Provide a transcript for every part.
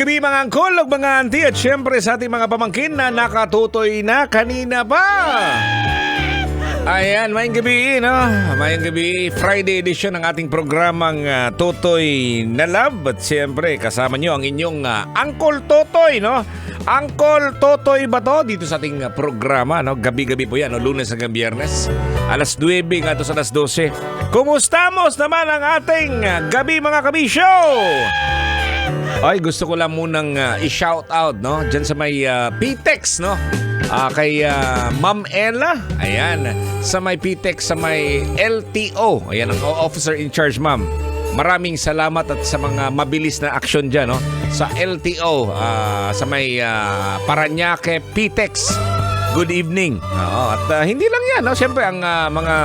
gabi mga angkol, mga auntie at syempre sa ating mga pamangkin na nakatutoy na kanina pa. Ayan, mayang gabi, no? Mayang gabi, Friday edition ng ating programang Totoy na Love. At siyempre, kasama nyo ang inyong Uncle Totoy, no? Uncle Totoy ba to? Dito sa ating programa, no? Gabi-gabi po yan, no? Lunes hanggang Biyernes. Alas 9 nga to sa alas 12. Kumustamos naman ang ating gabi mga kabisyo? Ay, gusto ko lang munang i-shout out, no? Diyan sa may PTEX, no? Kay Ma'am Ella. Ayan, sa may PTEX, sa may LTO. Ayan, ang officer in charge, ma'am. Maraming salamat at sa mga mabilis na aksyon dyan, no? Sa LTO, sa may Parañaque PTEX. Good evening. At hindi lang yan, no? Siyempre, ang mga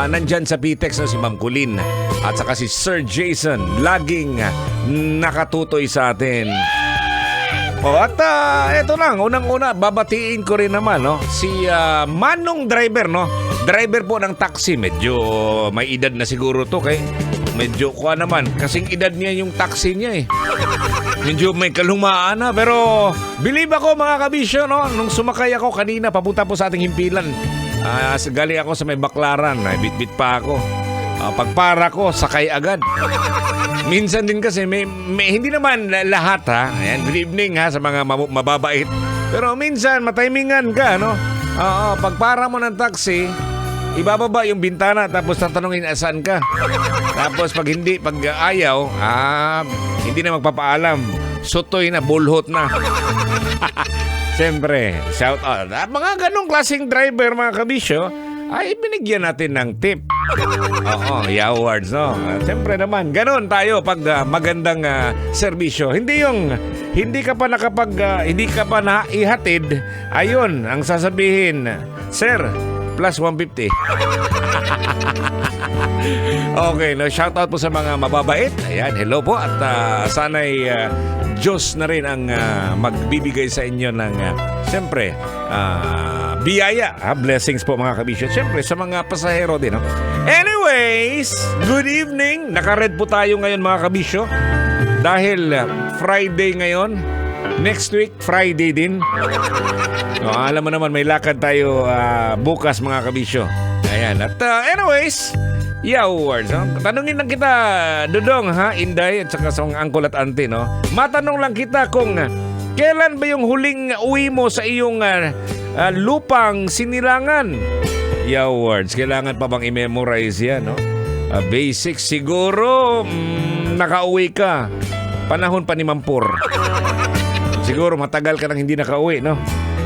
nandyan sa PTEX, no? Si Ma'am Colleen at saka si Sir Jason, laging nakatutoy sa atin. At eto lang, unang-una, babatiin ko rin naman, no? Si Manong driver, no? Driver po ng taxi. Medyo may edad na siguro to, kay medyo kuha naman. Kasing edad niya yung taxi niya, eh. Medyo may kalumaan na. Pero believe ako mga kabisyo, no? Nung sumakay ako kanina, papunta po sa ating himpilan. Galing ako sa may Baklaran. Bit-bit pa ako. Pagpara ko, sakay agad. Minsan din kasi may hindi naman lahat, ha. Ayan, good evening, ha, sa mga mababait. Pero minsan matimingan ka, no? Pagpara mo ng taxi, ibababa yung bintana tapos tatanungin saan ka. Tapos pag ayaw, hindi na magpapaalam. Sutoy na, bulhot na. Siyempre, shout out. Mga ganong klaseng driver, mga kabisyo, ay binigyan natin ng tip. Awards, no? Siyempre naman, ganon tayo pag magandang serbisyo. Hindi ka pa naihatid, ayun, ang sasabihin, Sir, plus 150. Okay, no, shout out po sa mga mababait. Ayan, hello po. At sana'y Diyos na rin ang magbibigay sa inyo ng, siyempre, biyaya, blessings po mga kabisyo. Siyempre sa mga pasahero din, no? Anyways, good evening. Naka-red po tayo ngayon mga kabisyo. Dahil Friday ngayon. Next week, Friday din. Alam mo naman, may lakad tayo bukas mga kabisyo. Ayan. At anyways, awards, no? Tanungin lang kita, Dudong, ha? Inday, at saka sa mga uncle at auntie, no? Matanong lang kita kung kailan ba yung huling uwi mo sa iyong lupang sinilangan? Words, kailangan pa bang i-memorize yan, no? Basic siguro, nakauwi ka. Panahon pa ni Mampur. Siguro matagal ka nang hindi nakauwi, no?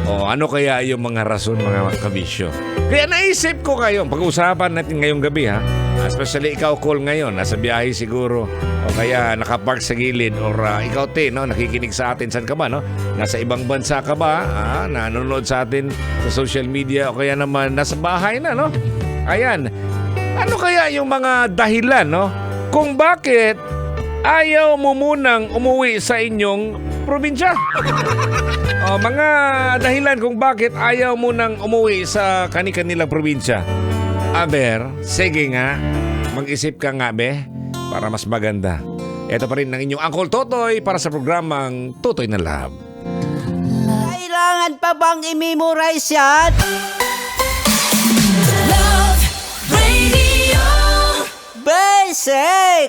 Ano kaya yung mga rason, mga kabisyo? Kaya naisip ko ngayon, pag-usapan natin ngayong gabi, ha? Especially ikaw, call ngayon, nasa biyahe siguro, o kaya nakapark sa gilid, or ikaw, no? Nakikinig sa atin, saan ka ba, no? Nasa ibang bansa ka ba, nanonood sa atin sa social media, o kaya naman nasa bahay na, no? Ayan, ano kaya yung mga dahilan, no? Kung bakit ayaw mo munang umuwi sa inyong probinsya? Mga dahilan kung bakit ayaw mo nang umuwi sa kanilang probinsya. Aber, sige nga, mag-isip ka nga, be, para mas maganda. Ito pa rin ang inyong Uncle Totoy para sa programang Totoy na Love. Kailangan pa bang i-memorize yan? Love Radio Basic!